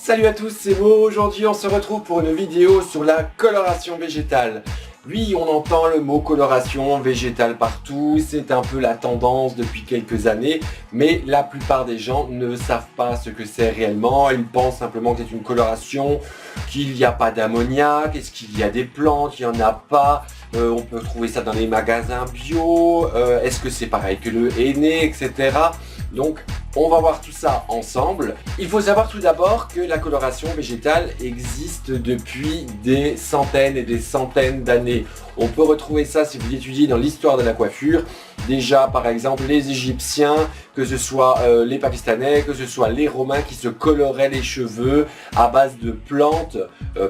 Salut à tous, c'est Mo. Aujourd'hui on se retrouve pour une vidéo sur la coloration végétale. Oui, on entend le mot coloration végétale partout, c'est un peu la tendance depuis quelques années, mais la plupart des gens ne savent pas ce que c'est réellement. Ils pensent simplement que c'est une coloration, qu'il n'y a pas d'ammoniac, est-ce qu'il y a des plantes, il n'y en a pas, on peut trouver ça dans les magasins bio, est-ce que c'est pareil que le henné, etc. Donc on va voir tout ça ensemble. Il faut savoir tout d'abord que la coloration végétale existe depuis des centaines et des centaines d'années. On peut retrouver ça si vous étudiez dans l'histoire de la coiffure. Déjà par exemple les Égyptiens, que ce soit les Pakistanais, que ce soit les Romains qui se coloraient les cheveux à base de plantes,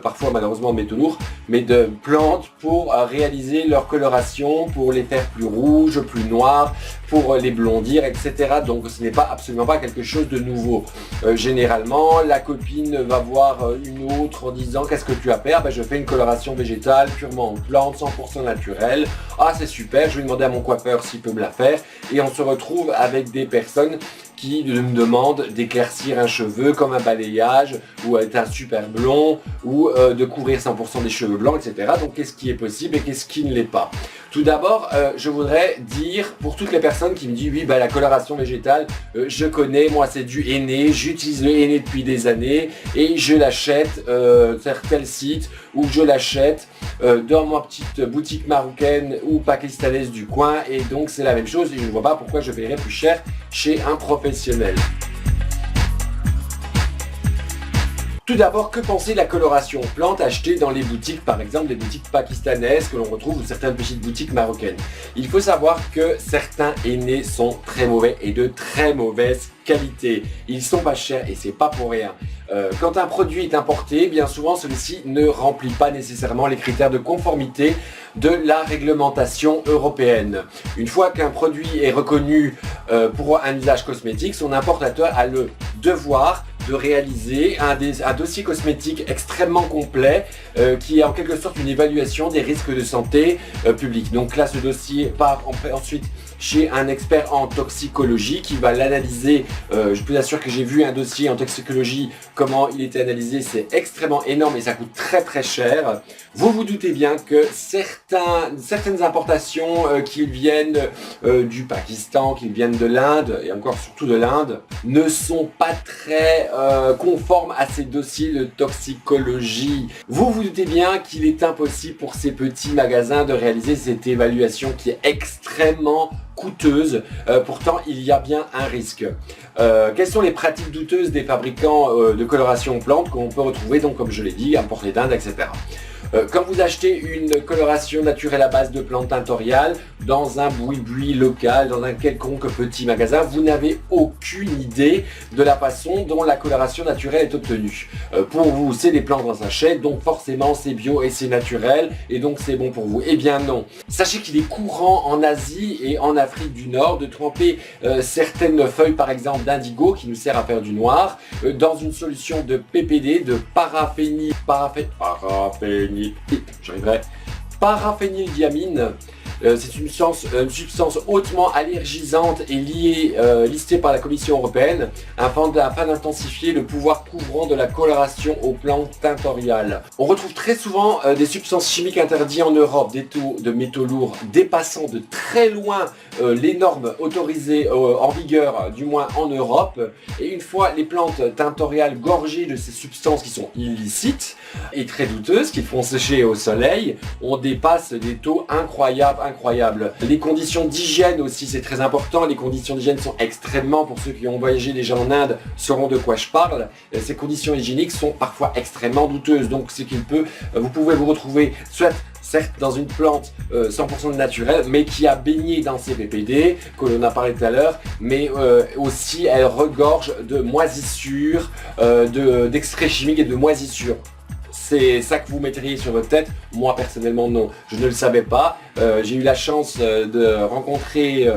parfois malheureusement de métaux lourds, mais de plantes pour réaliser leur coloration, pour les faire plus rouges, plus noirs, pour les blondir, etc. Donc ce n'est pas absolument pas quelque chose de nouveau. Généralement, la copine va voir une autre en disant qu'est-ce que tu as à faire? Je fais une coloration végétale purement en plantes, 100% naturelle. Ah c'est super, je vais demander à mon coiffeur s'il peut me la faire. Et on se retrouve avec des personnes qui me demandent d'éclaircir un cheveu comme un balayage, ou être un super blond, ou de couvrir 100% des cheveux blancs, etc. Donc qu'est-ce qui est possible et qu'est-ce qui ne l'est pas? Tout d'abord, je voudrais dire, pour toutes les personnes qui me disent oui, la coloration végétale, je connais, moi c'est du henné, j'utilise le henné depuis des années et je l'achète sur tel site, ou je l'achète dans ma petite boutique marocaine ou pakistanaise du coin, et donc c'est la même chose et je ne vois pas pourquoi je paierais plus cher chez un professionnel. Tout d'abord, que penser de la coloration plante achetée dans les boutiques, par exemple des boutiques pakistanaises que l'on retrouve ou certaines petites boutiques marocaines? Il faut savoir que certains hennés sont très mauvais et de très mauvaise qualité. Ils sont pas chers et c'est pas pour rien. Quand un produit est importé, bien souvent celui-ci ne remplit pas nécessairement les critères de conformité de la réglementation européenne. Une fois qu'un produit est reconnu pour un usage cosmétique, son importateur a le devoir de réaliser un dossier cosmétique extrêmement complet qui est en quelque sorte une évaluation des risques de santé publique. Donc là, ce dossier part ensuite chez un expert en toxicologie qui va l'analyser. Je vous assure que j'ai vu un dossier en toxicologie, comment il était analysé, c'est extrêmement énorme et ça coûte très très cher. Vous vous doutez bien que certaines importations qui viennent du Pakistan, qui viennent de l'Inde, et encore surtout de l'Inde, ne sont pas très conformes à ces dossiers de toxicologie. Vous vous doutez bien qu'il est impossible pour ces petits magasins de réaliser cette évaluation qui est extrêmement coûteuse, pourtant il y a bien un risque. Quelles sont les pratiques douteuses des fabricants de coloration plantes qu'on peut retrouver, donc comme je l'ai dit, importés d'Inde, etc. Quand vous achetez une coloration naturelle à base de plantes tintoriales dans un boui-boui local, dans un quelconque petit magasin, vous n'avez aucune idée de la façon dont la coloration naturelle est obtenue. Pour vous, c'est des plantes dans un sachet, donc forcément c'est bio et c'est naturel, et donc c'est bon pour vous. Eh bien non. Sachez qu'il est courant en Asie et en Afrique du Nord de tremper certaines feuilles, par exemple d'indigo, qui nous sert à faire du noir, dans une solution de PPD, de paraphényldiamine. C'est une substance hautement allergisante et listée par la Commission européenne afin d'intensifier le pouvoir couvrant de la coloration aux plantes tintoriales. On retrouve très souvent des substances chimiques interdites en Europe, des taux de métaux lourds dépassant de très loin les normes autorisées en vigueur, du moins en Europe. Et une fois les plantes tintoriales gorgées de ces substances qui sont illicites et très douteuses, qui font sécher au soleil, on dépasse des taux incroyables. Les conditions d'hygiène aussi, c'est très important. Les conditions d'hygiène sont extrêmement, pour ceux qui ont voyagé déjà en Inde sauront de quoi je parle. Ces conditions hygiéniques sont parfois extrêmement douteuses. Donc vous pouvez vous retrouver certes dans une plante 100% naturelle, mais qui a baigné dans ces PPD, que l'on a parlé tout à l'heure, mais aussi elle regorge de moisissures, d'extraits chimiques et de moisissures. c'est ça que vous mettriez sur votre tête? Moi personnellement non, je ne le savais pas. J'ai eu la chance de rencontrer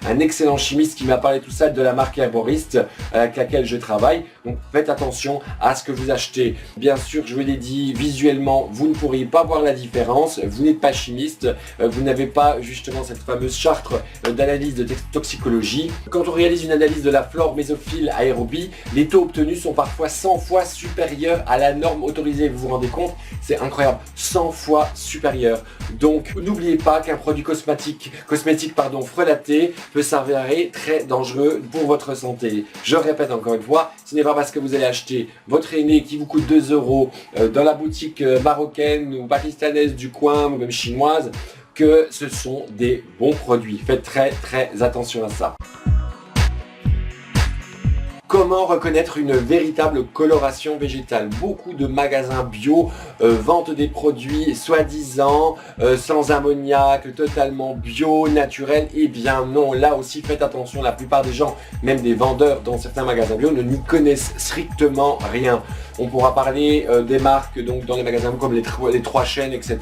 un excellent chimiste qui m'a parlé tout ça de la marque Herborist avec laquelle je travaille. Donc faites attention à ce que vous achetez. Bien sûr, je vous l'ai dit, visuellement vous ne pourriez pas voir la différence, vous n'êtes pas chimiste, vous n'avez pas justement cette fameuse charte d'analyse de toxicologie. Quand on réalise une analyse de la flore mésophile aérobie, les taux obtenus sont parfois 100 fois supérieurs à la norme autorisée. Vous vous rendez compte? C'est incroyable, 100 fois supérieur. Donc n'oubliez pas qu'un produit cosmétique frelaté peut s'avérer très dangereux pour votre santé. Je répète encore une fois, ce n'est pas parce que vous allez acheter votre aîné qui vous coûte 2 € dans la boutique marocaine ou pakistanaise du coin ou même chinoise que ce sont des bons produits. Faites très attention à ça. Comment reconnaître une véritable coloration végétale? Beaucoup de magasins bio vendent des produits soi-disant sans ammoniac, totalement bio, naturel. Eh bien non, là aussi faites attention, la plupart des gens, même des vendeurs dans certains magasins bio, ne n'y connaissent strictement rien. On pourra parler des marques donc dans les magasins comme les Trois Chênes, etc.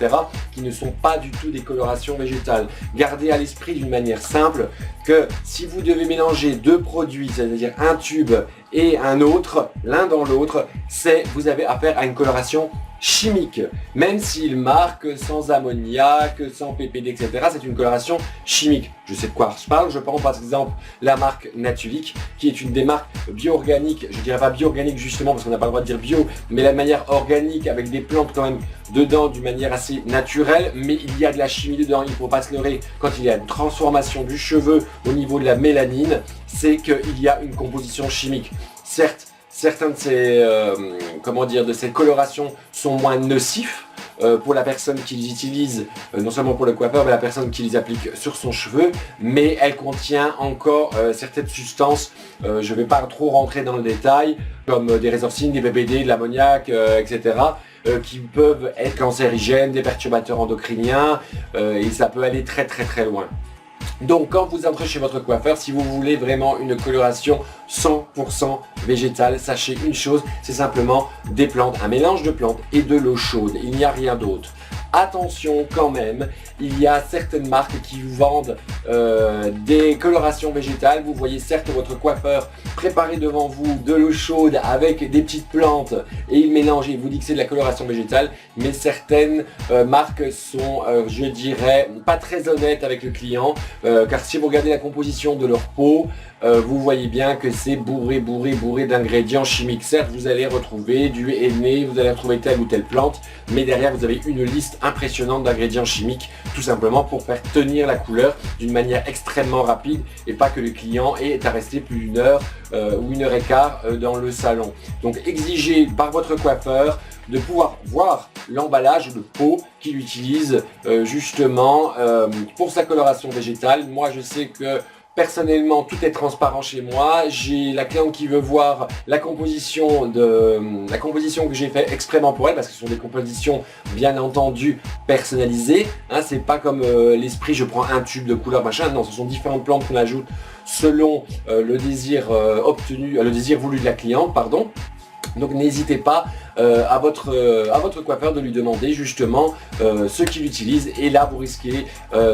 qui ne sont pas du tout des colorations végétales. Gardez à l'esprit d'une manière simple que si vous devez mélanger deux produits, c'est-à-dire un tube et un autre, l'un dans l'autre, vous avez affaire à une coloration chimique. Même s'il marque sans ammoniac, sans PPD, etc. c'est une coloration chimique. Je sais de quoi je parle. Je prends par exemple la marque Natulic, qui est une des marques bio-organiques. Je dirais pas bio-organique justement parce qu'on n'a pas le droit de dire bio, mais la manière organique avec des plantes quand même dedans d'une manière assez naturelle, mais il y a de la chimie dedans. Il ne faut pas se leurrer quand il y a une transformation du cheveu au niveau de la mélanine, c'est qu'il y a une composition chimique. Certes, certains de ces colorations sont moins nocifs pour la personne qui les utilise, non seulement pour le coiffeur, mais la personne qui les applique sur son cheveu, mais elle contient encore certaines substances, je ne vais pas trop rentrer dans le détail, comme des résorcines, des PPD, de l'ammoniac, etc. Qui peuvent être cancérigènes, des perturbateurs endocriniens, et ça peut aller très loin. Donc quand vous entrez chez votre coiffeur, si vous voulez vraiment une coloration 100% végétale, sachez une chose, c'est simplement des plantes, un mélange de plantes et de l'eau chaude, il n'y a rien d'autre. Attention quand même, il y a certaines marques qui vous vendent des colorations végétales. Vous voyez certes votre coiffeur préparer devant vous de l'eau chaude avec des petites plantes et il mélange et il vous dit que c'est de la coloration végétale, mais certaines marques sont, je dirais, pas très honnêtes avec le client, car si vous regardez la composition de leur peau, vous voyez bien que c'est bourré d'ingrédients chimiques. Certes, vous allez retrouver du henné, vous allez retrouver telle ou telle plante, mais derrière vous avez une liste impressionnante d'ingrédients chimiques, tout simplement pour faire tenir la couleur d'une manière extrêmement rapide et pas que le client ait à rester plus d'une heure ou 1h15 dans le salon. Donc exigez par votre coiffeur de pouvoir voir l'emballage de peau qu'il utilise justement pour sa coloration végétale. Moi je sais que personnellement, tout est transparent chez moi. J'ai la cliente qui veut voir la composition que j'ai fait exprèmement pour elle, parce que ce sont des compositions bien entendu personnalisées. Hein, c'est pas comme l'esprit, je prends un tube de couleur machin. Non, ce sont différentes plantes qu'on ajoute selon le désir le désir voulu de la cliente, pardon. Donc n'hésitez pas à votre coiffeur de lui demander justement ce qu'il utilise, et là vous risquez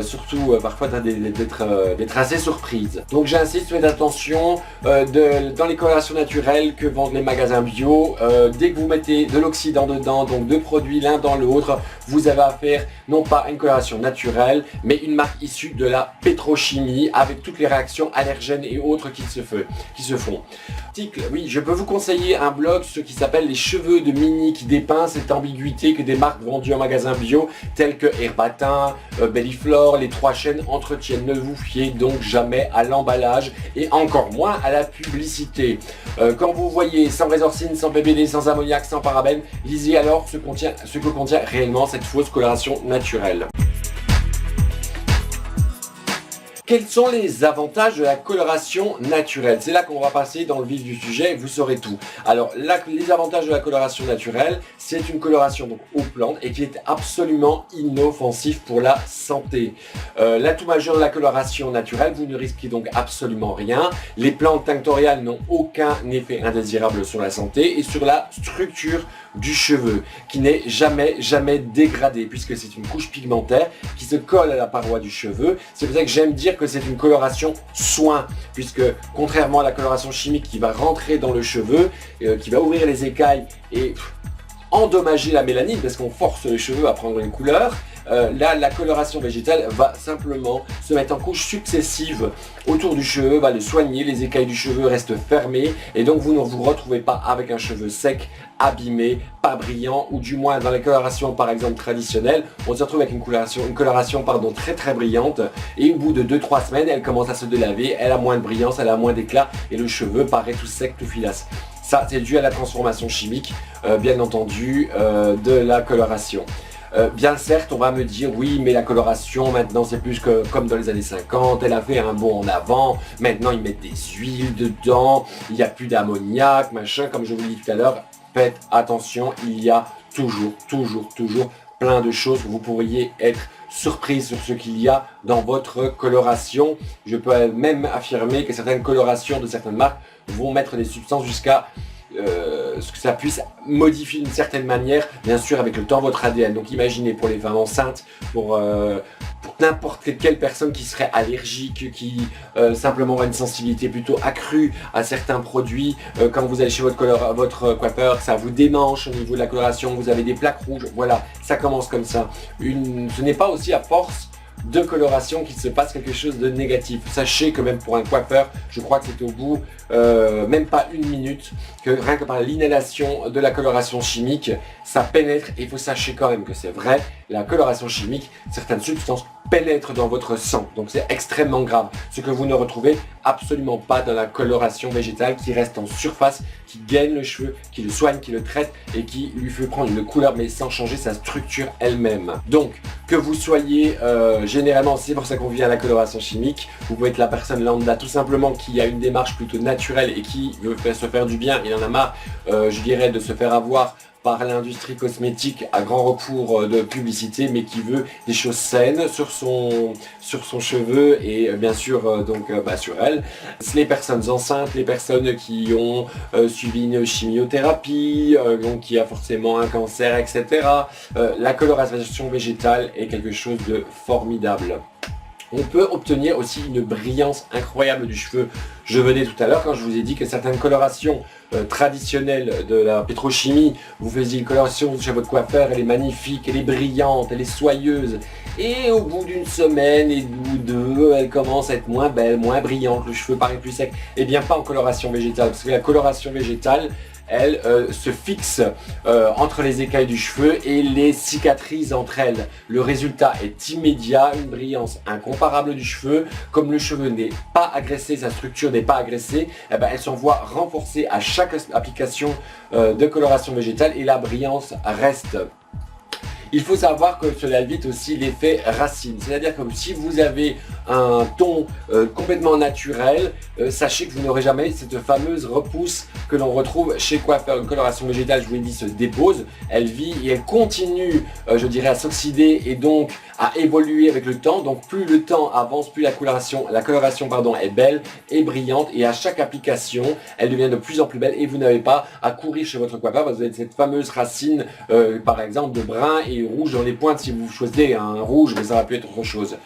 surtout parfois d'être assez surprise. Donc j'insiste, faites attention dans les colorations naturelles que vendent les magasins bio, dès que vous mettez de l'oxydant dedans, donc deux produits l'un dans l'autre, vous avez affaire non pas à une coloration naturelle, mais une marque issue de la pétrochimie avec toutes les réactions allergènes et autres qui se font. Oui, je peux vous conseiller un blog qui s'appelle Les Cheveux de Mini, qui dépeint cette ambiguïté que des marques vendues en magasin bio telles que Herbatin, Belliflore, les Trois Chênes entretiennent. Ne vous fiez donc jamais à l'emballage et encore moins à la publicité. Quand vous voyez sans résorcine, sans PPD, sans ammoniac, sans parabènes, lisez alors ce que contient réellement cette fausse coloration naturelle. Quels sont les avantages de la coloration naturelle? C'est là qu'on va passer dans le vif du sujet et vous saurez tout. Alors, les avantages de la coloration naturelle, c'est une coloration donc aux plantes et qui est absolument inoffensif pour la santé. L'atout majeur de la coloration naturelle, vous ne risquez donc absolument rien. Les plantes tinctoriales n'ont aucun effet indésirable sur la santé et sur la structure du cheveu, qui n'est jamais dégradée, puisque c'est une couche pigmentaire qui se colle à la paroi du cheveu. C'est pour ça que j'aime dire que c'est une coloration soin, puisque contrairement à la coloration chimique qui va rentrer dans le cheveu, qui va ouvrir les écailles et endommager la mélanine, parce qu'on force les cheveux à prendre une couleur, là, la coloration végétale va simplement se mettre en couches successives autour du cheveu, va le soigner, les écailles du cheveu restent fermées et donc vous ne vous retrouvez pas avec un cheveu sec, abîmé, pas brillant, ou du moins dans les colorations par exemple traditionnelles, on se retrouve avec une coloration très brillante et au bout de 2-3 semaines, elle commence à se délaver, elle a moins de brillance, elle a moins d'éclat et le cheveu paraît tout sec, tout filasse. Ça, c'est dû à la transformation chimique, bien entendu, de la coloration. Bien certes, on va me dire, oui, mais la coloration, maintenant, c'est plus que comme dans les années 50, elle a fait un bond en avant, maintenant, ils mettent des huiles dedans, il n'y a plus d'ammoniac, machin, comme je vous l'ai dit tout à l'heure, faites attention, il y a toujours plein de choses, vous pourriez être surprise sur ce qu'il y a dans votre coloration. Je peux même affirmer que certaines colorations de certaines marques vont mettre des substances jusqu'à ce que ça puisse modifier d'une certaine manière, bien sûr avec le temps, votre ADN. Donc imaginez pour les femmes enceintes, pour n'importe quelle personne qui serait allergique, qui simplement aura une sensibilité plutôt accrue à certains produits, quand vous allez chez votre coiffeur, ça vous démange au niveau de la coloration, vous avez des plaques rouges, voilà, ça commence comme ça. Ce n'est pas aussi à force de coloration qu'il se passe quelque chose de négatif. Sachez que même pour un coiffeur, je crois que c'est au bout même pas 1 minute, que rien que par l'inhalation de la coloration chimique, ça pénètre, et il faut sachez quand même que c'est vrai, la coloration chimique, certaines substances pénètrent dans votre sang, donc c'est extrêmement grave, ce que vous ne retrouvez absolument pas dans la coloration végétale qui reste en surface, qui gaine le cheveu, qui le soigne, qui le traite et qui lui fait prendre une couleur mais sans changer sa structure elle-même. Donc que vous soyez généralement, c'est pour ça qu'on vient à la coloration chimique, vous pouvez être la personne lambda tout simplement qui a une démarche plutôt naturelle et qui veut se faire du bien, il en a marre, je dirais, de se faire avoir par l'industrie cosmétique à grand recours de publicité, mais qui veut des choses saines sur son cheveu et bien sûr sur elle. Les personnes enceintes, les personnes qui ont suivi une chimiothérapie, donc qui a forcément un cancer, etc. La coloration végétale est quelque chose de formidable. On peut obtenir aussi une brillance incroyable du cheveu. Je venais tout à l'heure quand je vous ai dit que certaines colorations traditionnelles de la pétrochimie, vous faisiez une coloration chez votre coiffeur, elle est magnifique, elle est brillante, elle est soyeuse. Et au bout d'une semaine ou deux, elle commence à être moins belle, moins brillante, le cheveu paraît plus sec. Et bien pas en coloration végétale, parce que la coloration végétale, elle se fixe entre les écailles du cheveu et les cicatrise entre elles. Le résultat est immédiat, une brillance incomparable du cheveu. Comme le cheveu n'est pas agressé, sa structure n'est pas agressée, eh ben, elle s'envoie renforcée à chaque application de coloration végétale et la brillance reste. Il faut savoir que cela évite aussi l'effet racine, c'est-à-dire que si vous avez un ton complètement naturel, sachez que vous n'aurez jamais cette fameuse repousse que l'on retrouve chez coiffeur. Une coloration végétale, je vous l'ai dit, se dépose, elle vit et elle continue, je dirais, à s'oxyder et donc à évoluer avec le temps. Donc plus le temps avance, plus la coloration est belle et brillante, et à chaque application, elle devient de plus en plus belle et vous n'avez pas à courir chez votre coiffeur, vous avez cette fameuse racine, par exemple, de brun et rouge dans les pointes si vous choisissez un rouge, mais ça va plus être autre chose.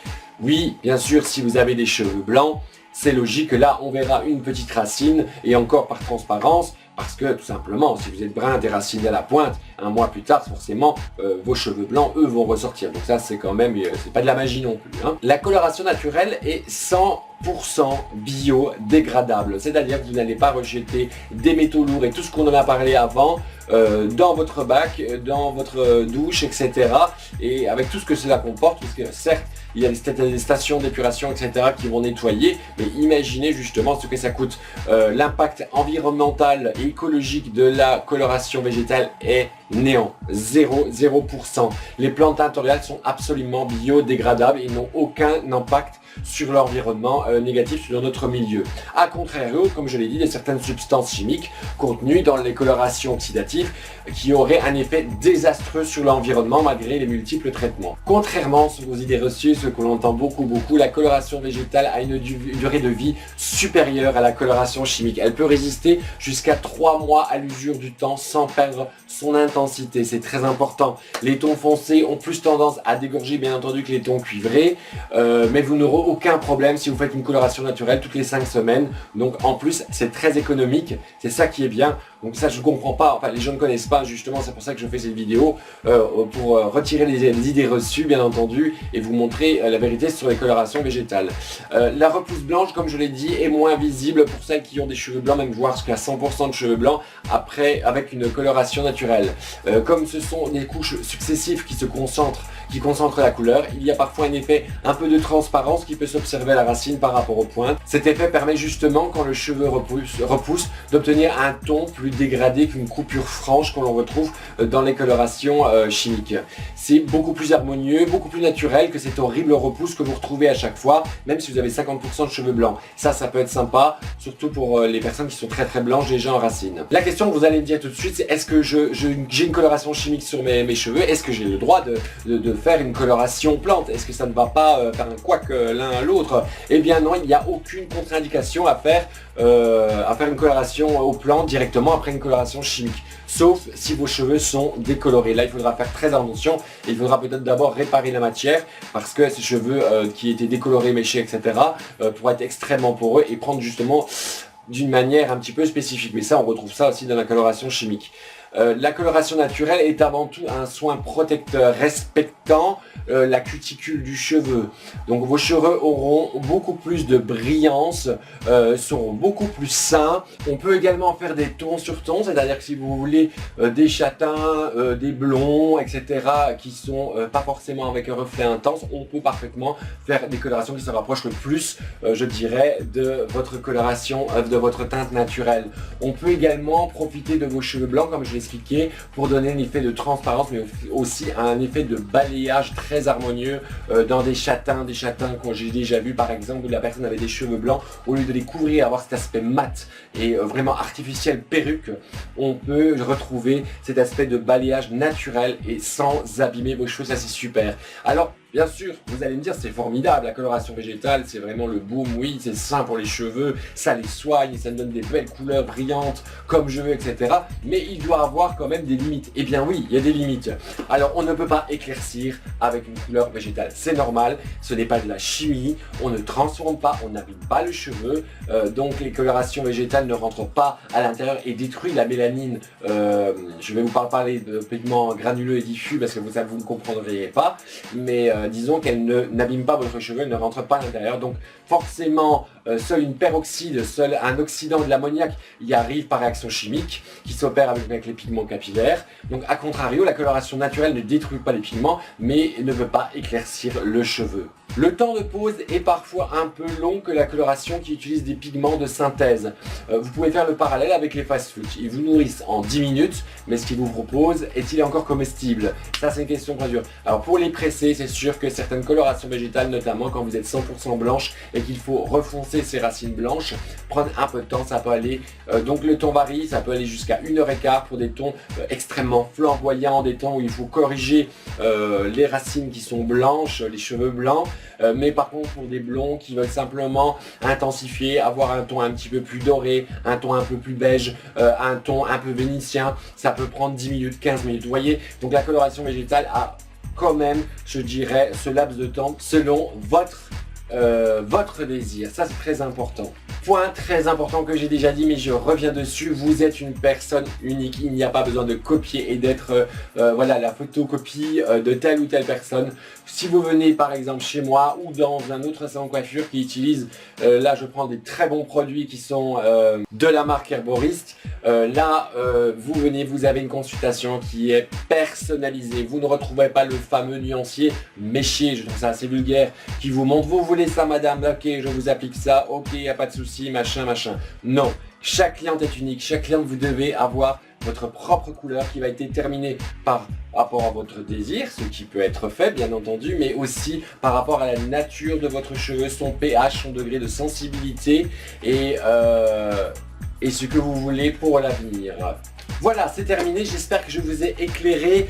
Oui, bien sûr, si vous avez des cheveux blancs, c'est logique que là, on verra une petite racine, et encore par transparence, parce que tout simplement, si vous êtes brun déraciné à la pointe, un mois plus tard, forcément, vos cheveux blancs, eux, vont ressortir. Donc ça, c'est quand même, c'est pas de la magie non plus, hein. La coloration naturelle est 100% biodégradable, c'est-à-dire que vous n'allez pas rejeter des métaux lourds et tout ce qu'on en a parlé avant dans votre bac, dans votre douche, etc. Et avec tout ce que cela comporte, parce que certes, il y a des stations d'épuration, etc. qui vont nettoyer, mais imaginez justement ce que ça coûte. L'impact environnemental et écologique de la coloration végétale est néant, 0%. Les plantes tinctoriales sont absolument biodégradables et n'ont aucun impact sur l'environnement, négatif sur notre milieu. A contrario, comme je l'ai dit, il y a certaines substances chimiques contenues dans les colorations oxydatives qui auraient un effet désastreux sur l'environnement malgré les multiples traitements. Contrairement aux idées reçues, ce que l'on entend beaucoup, la coloration végétale a une durée de vie supérieure à la coloration chimique. Elle peut résister jusqu'à 3 mois à l'usure du temps sans perdre son intensité. C'est très important. Les tons foncés ont plus tendance à dégorger bien entendu que les tons cuivrés, mais vous n'aurez aucun problème si vous faites une coloration naturelle toutes les 5 semaines. Donc en plus c'est très économique, c'est ça qui est bien. Donc ça je comprends pas, enfin les gens ne connaissent pas justement, c'est pour ça que je fais cette vidéo, pour retirer les idées reçues bien entendu et vous montrer la vérité sur les colorations végétales. La repousse blanche, comme je l'ai dit, est moins visible pour celles qui ont des cheveux blancs, même voire jusqu'à 100% de cheveux blancs après avec une coloration naturelle. Comme ce sont des couches successives qui concentrent la couleur, il y a parfois un effet un peu de transparence qui peut s'observer à la racine par rapport aux pointes. Cet effet permet justement, quand le cheveu repousse d'obtenir un ton plus dégradé qu'une coupure franche qu'on retrouve dans les colorations chimiques. C'est beaucoup plus harmonieux, beaucoup plus naturel que cette horrible repousse que vous retrouvez à chaque fois, même si vous avez 50% de cheveux blancs. Ça peut être sympa, surtout pour les personnes qui sont très blanches déjà en racine. La question que vous allez me dire tout de suite, c'est est-ce que j'ai une coloration chimique sur mes cheveux? Est-ce que j'ai le droit de faire une coloration plante? Est-ce que ça ne va pas faire un couac l'un à l'autre? Eh bien non, il n'y a aucune contre-indication à faire une coloration aux plantes directement après une coloration chimique. Sauf si vos cheveux sont décolorés. Là, il faudra faire très attention. Il faudra peut-être d'abord réparer la matière parce que ces cheveux qui étaient décolorés, méchés, etc. Pourraient être extrêmement poreux et prendre justement d'une manière un petit peu spécifique. Mais ça, on retrouve ça aussi dans la coloration chimique. La coloration naturelle est avant tout un soin protecteur respectant la cuticule du cheveu. Donc vos cheveux auront beaucoup plus de brillance, seront beaucoup plus sains. On peut également faire des tons sur tons, c'est-à-dire que si vous voulez des châtains, des blonds, etc. qui sont pas forcément avec un reflet intense, on peut parfaitement faire des colorations qui se rapprochent le plus, je dirais, de votre coloration, de votre teinte naturelle. On peut également profiter de vos cheveux blancs, comme je l'ai expliqué, pour donner un effet de transparence, mais aussi un effet de balayage très harmonieux dans des châtains que j'ai déjà vu par exemple où la personne avait des cheveux blancs, au lieu de les couvrir, avoir cet aspect mat et vraiment artificiel, perruque, on peut retrouver cet aspect de balayage naturel et sans abîmer vos cheveux. Ça c'est super. Alors bien sûr, vous allez me dire, c'est formidable, la coloration végétale, c'est vraiment le boom, oui, c'est sain pour les cheveux, ça les soigne, ça me donne des belles couleurs brillantes, comme je veux, etc. Mais il doit avoir quand même des limites. Eh bien oui, il y a des limites. Alors, on ne peut pas éclaircir avec une couleur végétale, c'est normal, ce n'est pas de la chimie, on ne transforme pas, on n'abîme pas le cheveu, donc les colorations végétales ne rentrent pas à l'intérieur et détruisent la mélanine. Je vais vous parler de pigments granuleux et diffus, parce que vous ne comprendriez pas, mais disons qu'elle n'abîme pas votre cheveu, elle ne rentre pas à l'intérieur. Donc forcément, seul une peroxyde, seul un oxydant de l'ammoniac y arrive par réaction chimique qui s'opère avec les pigments capillaires. Donc à contrario, la coloration naturelle ne détruit pas les pigments, mais ne veut pas éclaircir le cheveu. Le temps de pose est parfois un peu long que la coloration qui utilise des pigments de synthèse. Vous pouvez faire le parallèle avec les fast-food. Ils vous nourrissent en 10 minutes, mais ce qu'ils vous proposent, est-il encore comestible? Ça c'est une question très dure. Alors pour les presser, c'est sûr que certaines colorations végétales, notamment quand vous êtes 100% blanche et qu'il faut refoncer ces racines blanches, prendre un peu de temps, ça peut aller. Donc le ton varie, ça peut aller jusqu'à 1h15 pour des tons extrêmement flamboyants, des tons où il faut corriger les racines qui sont blanches, les cheveux blancs. Mais par contre pour des blonds qui veulent simplement intensifier, avoir un ton un petit peu plus doré, un ton un peu plus beige, un ton un peu vénitien, ça peut prendre 10 minutes, 15 minutes, vous voyez. Donc la coloration végétale a quand même, je dirais, ce laps de temps selon votre désir. Ça c'est très important. Point très important que j'ai déjà dit, mais je reviens dessus, vous êtes une personne unique, il n'y a pas besoin de copier et d'être voilà, la photocopie de telle ou telle personne. Si vous venez par exemple chez moi ou dans un autre salon de coiffure qui utilise, là je prends des très bons produits qui sont de la marque Herboriste, vous venez, vous avez une consultation qui est personnalisée, vous ne retrouverez pas le fameux nuancier méchier, je trouve ça assez vulgaire, qui vous montre, vous voulez ça madame, ok je vous applique ça, ok il n'y a pas de souci, machin. Non, chaque cliente est unique, chaque cliente vous devez avoir votre propre couleur qui va être déterminée par rapport à votre désir, ce qui peut être fait bien entendu, mais aussi par rapport à la nature de votre cheveu, son pH, son degré de sensibilité et ce que vous voulez pour l'avenir. Voilà, c'est terminé, j'espère que je vous ai éclairé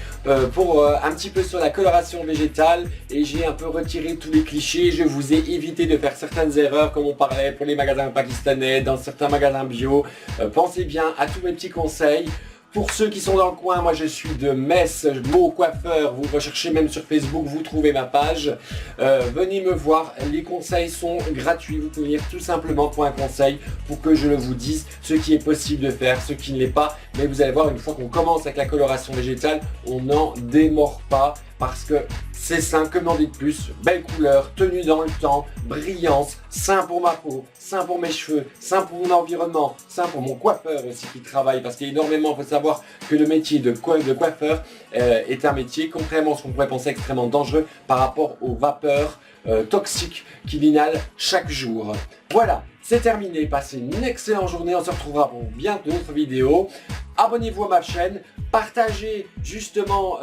pour un petit peu sur la coloration végétale et j'ai un peu retiré tous les clichés, je vous ai évité de faire certaines erreurs comme on parlait pour les magasins pakistanais, dans certains magasins bio. Pensez bien à tous mes petits conseils. Pour ceux qui sont dans le coin, moi je suis de Metz, Mo Coiffeur, vous recherchez même sur Facebook, vous trouvez ma page. Venez me voir, les conseils sont gratuits, vous pouvez venir tout simplement pour un conseil pour que je vous dise ce qui est possible de faire, ce qui ne l'est pas. Mais vous allez voir, une fois qu'on commence avec la coloration végétale, on n'en démord pas parce que c'est sain, que demander de plus, belle couleur, tenue dans le temps, brillance, sain pour ma peau, sain pour mes cheveux, sain pour mon environnement, sain pour mon coiffeur aussi qui travaille parce qu'il y a énormément, il faut savoir que le métier de coiffeur est un métier, contrairement à ce qu'on pourrait penser, extrêmement dangereux par rapport aux vapeurs toxiques qu'il inhale chaque jour. Voilà, c'est terminé, passez une excellente journée, on se retrouvera pour bientôt d'autres vidéos. Abonnez-vous à ma chaîne, partagez justement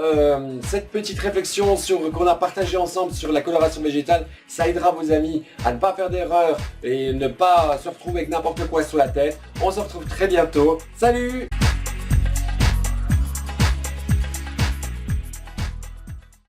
cette petite réflexion qu'on a partagée ensemble sur la coloration végétale, ça aidera vos amis à ne pas faire d'erreurs et ne pas se retrouver avec n'importe quoi sur la tête. On se retrouve très bientôt, salut!